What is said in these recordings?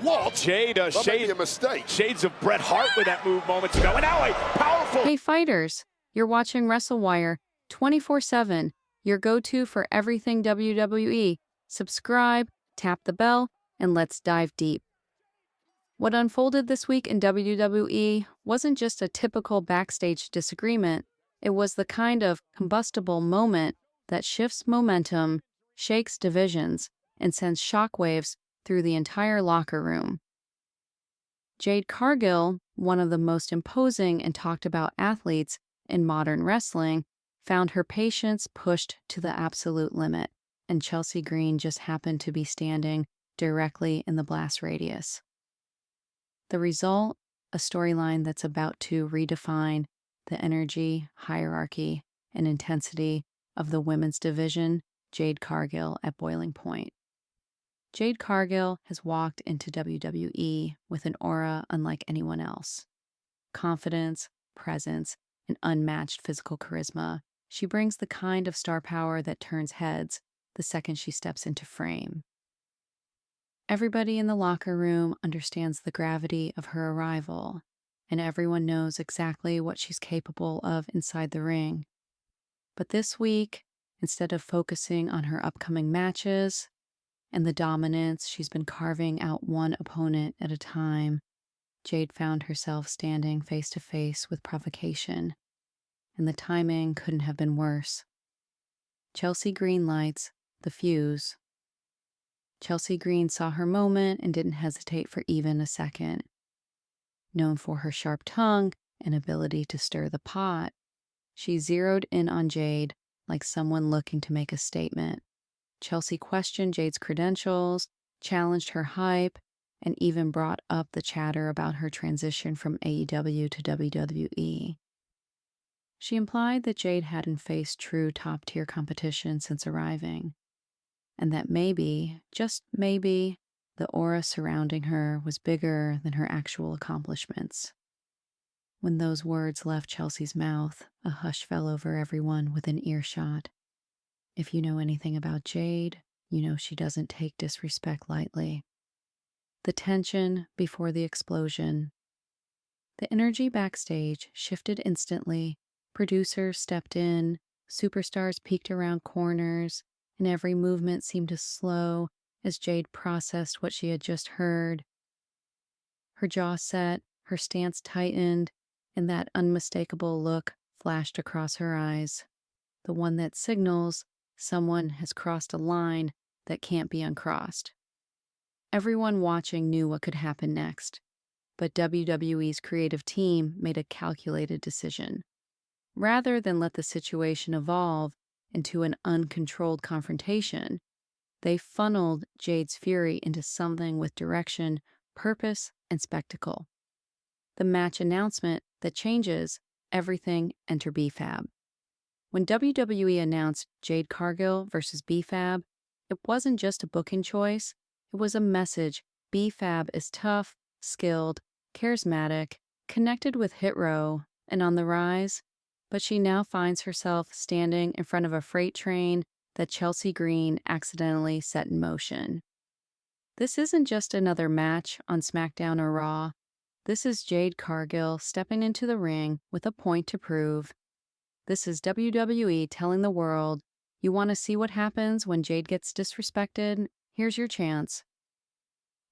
what? Jade, That may be a mistake. shades of Bret Hart with that move moments ago. And now a powerful... Hey fighters, you're watching WrestleWire 24/7, your go-to for everything WWE. Subscribe, tap the bell, and let's dive deep. What unfolded this week in WWE wasn't just a typical backstage disagreement. It was the kind of combustible moment that shifts momentum, shakes divisions, and sends shockwaves through the entire locker room. Jade Cargill, one of the most imposing and talked about athletes in modern wrestling, found her patience pushed to the absolute limit, and Chelsea Green just happened to be standing directly in the blast radius. The result, a storyline that's about to redefine the energy, hierarchy, and intensity of the women's division, Jade Cargill at boiling point. Jade Cargill has walked into WWE with an aura unlike anyone else. Confidence, presence, and unmatched physical charisma. She brings the kind of star power that turns heads the second she steps into frame. Everybody in the locker room understands the gravity of her arrival, and everyone knows exactly what she's capable of inside the ring. But this week, instead of focusing on her upcoming matches and the dominance she's been carving out one opponent at a time, Jade found herself standing face to face with provocation, and the timing couldn't have been worse. Chelsea Green lights the fuse. Chelsea Green saw her moment and didn't hesitate for even a second. Known for her sharp tongue and ability to stir the pot, she zeroed in on Jade like someone looking to make a statement. Chelsea questioned Jade's credentials, challenged her hype, and even brought up the chatter about her transition from AEW to WWE. She implied that Jade hadn't faced true top-tier competition since arriving, and that maybe, just maybe, the aura surrounding her was bigger than her actual accomplishments. When those words left Chelsea's mouth, a hush fell over everyone within earshot. If you know anything about Jade, you know she doesn't take disrespect lightly. The tension before the explosion. The energy backstage shifted instantly. Producers stepped in, superstars peeked around corners, and every movement seemed to slow as Jade processed what she had just heard. Her jaw set, her stance tightened, and that unmistakable look flashed across her eyes, the one that signals someone has crossed a line that can't be uncrossed. Everyone watching knew what could happen next, but WWE's creative team made a calculated decision. Rather than let the situation evolve into an uncontrolled confrontation, they funneled Jade's fury into something with direction, purpose, and spectacle. The match announcement that changes everything. Enter B-Fab. When WWE announced Jade Cargill versus B-Fab, it wasn't just a booking choice, it was a message. B-Fab is tough, skilled, charismatic, connected with Hit Row, and on the rise, but she now finds herself standing in front of a freight train that Chelsea Green accidentally set in motion. This isn't just another match on SmackDown or Raw. This is Jade Cargill stepping into the ring with a point to prove. This is WWE telling the world, you want to see what happens when Jade gets disrespected? Here's your chance.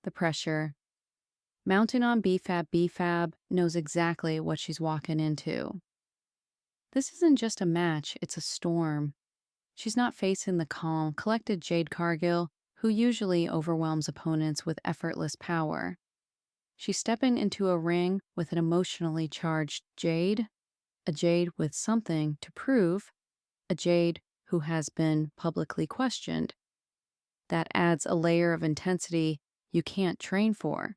The pressure. Mounting on B-Fab, B-Fab knows exactly what she's walking into. This isn't just a match, it's a storm. She's not facing the calm, collected Jade Cargill, who usually overwhelms opponents with effortless power. She's stepping into a ring with an emotionally charged Jade, a Jade with something to prove, a Jade who has been publicly questioned. That adds a layer of intensity you can't train for.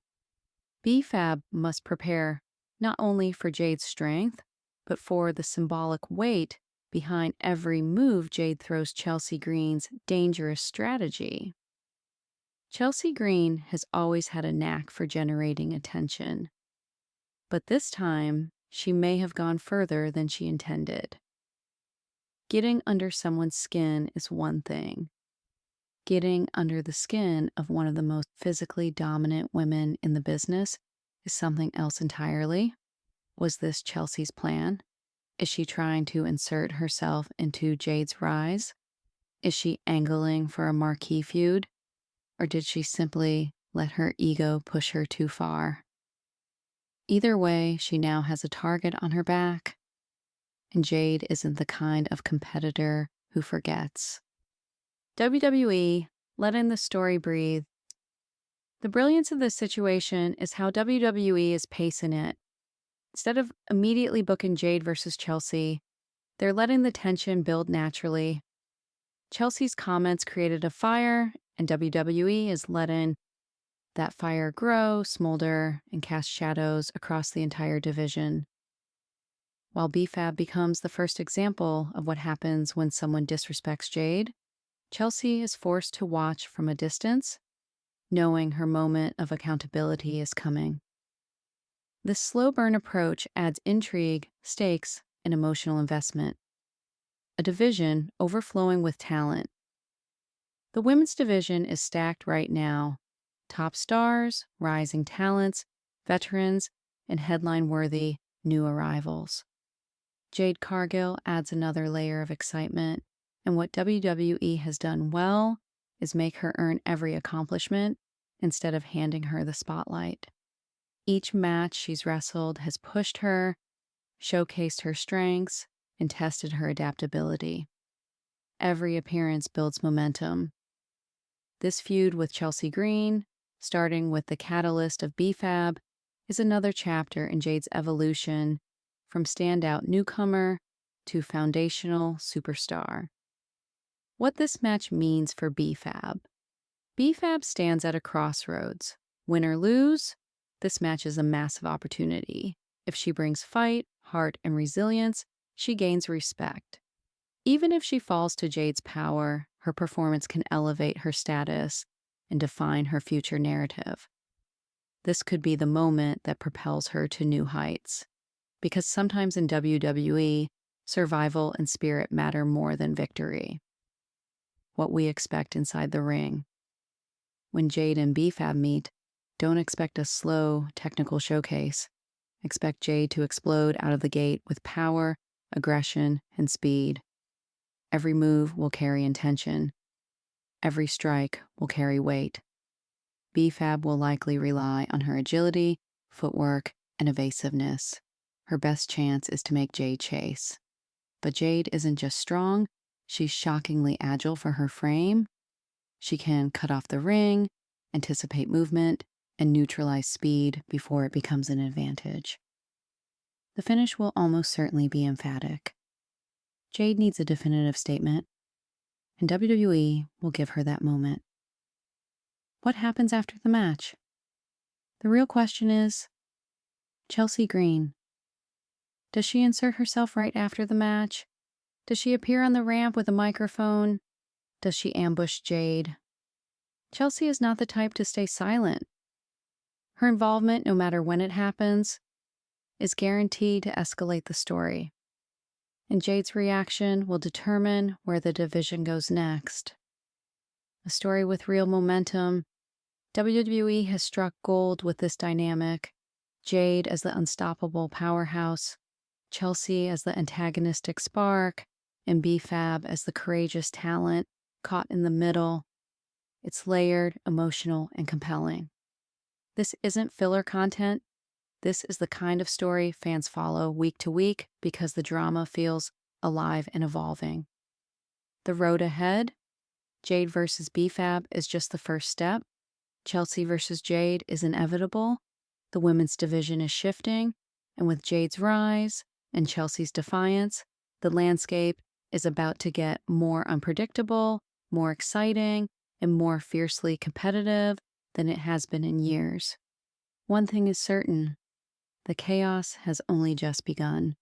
B-Fab must prepare not only for Jade's strength, but for the symbolic weight behind every move Jade throws Chelsea Green's dangerous strategy. Chelsea Green has always had a knack for generating attention, but this time she may have gone further than she intended. Getting under someone's skin is one thing, Getting under the skin of one of the most physically dominant women in the business is something else entirely. Was this Chelsea's plan? Is she trying to insert herself into Jade's rise? Is she angling for a marquee feud? Or did she simply let her ego push her too far? Either way, she now has a target on her back, and Jade isn't the kind of competitor who forgets. WWE, letting the story breathe. The brilliance of this situation is how WWE is pacing it. Instead of immediately booking Jade versus Chelsea, they're letting the tension build naturally. Chelsea's comments created a fire, and WWE is letting that fire grow, smolder, and cast shadows across the entire division. While B-Fab becomes the first example of what happens when someone disrespects Jade, Chelsea is forced to watch from a distance, knowing her moment of accountability is coming. This slow burn approach adds intrigue, stakes, and emotional investment. A division overflowing with talent. The women's division is stacked right now. Top stars, rising talents, veterans, and headline-worthy new arrivals. Jade Cargill adds another layer of excitement, and what WWE has done well is make her earn every accomplishment instead of handing her the spotlight. Each match she's wrestled has pushed her, showcased her strengths, and tested her adaptability. Every appearance builds momentum. This feud with Chelsea Green, starting with the catalyst of B-Fab, is another chapter in Jade's evolution from standout newcomer to foundational superstar. What this match means for B-Fab. B-Fab stands at a crossroads. Win or lose, this match is a massive opportunity. If she brings fight, heart, and resilience, she gains respect. Even if she falls to Jade's power, her performance can elevate her status and define her future narrative. This could be the moment that propels her to new heights. Because sometimes in WWE, survival and spirit matter more than victory. What we expect inside the ring. When Jade and B-Fab meet, don't expect a slow, technical showcase. Expect Jade to explode out of the gate with power, aggression, and speed. Every move will carry intention. Every strike will carry weight. B-Fab will likely rely on her agility, footwork, and evasiveness. Her best chance is to make Jade chase. But Jade isn't just strong, she's shockingly agile for her frame. She can cut off the ring, anticipate movement, and neutralize speed before it becomes an advantage. The finish will almost certainly be emphatic. Jade needs a definitive statement, and WWE will give her that moment. What happens after the match? The real question is, Chelsea Green. Does she insert herself right after the match? Does she appear on the ramp with a microphone? Does she ambush Jade? Chelsea is not the type to stay silent. Her involvement, no matter when it happens, is guaranteed to escalate the story. And Jade's reaction will determine where the division goes next. A story with real momentum. WWE has struck gold with this dynamic. Jade as the unstoppable powerhouse, Chelsea as the antagonistic spark, and B-Fab as the courageous talent caught in the middle. It's layered, emotional, and compelling. This isn't filler content. This is the kind of story fans follow week to week because the drama feels alive and evolving. The road ahead, Jade versus B-Fab is just the first step. Chelsea versus Jade is inevitable. The women's division is shifting, and with Jade's rise and Chelsea's defiance, the landscape is about to get more unpredictable, more exciting, and more fiercely competitive than it has been in years. One thing is certain, the chaos has only just begun.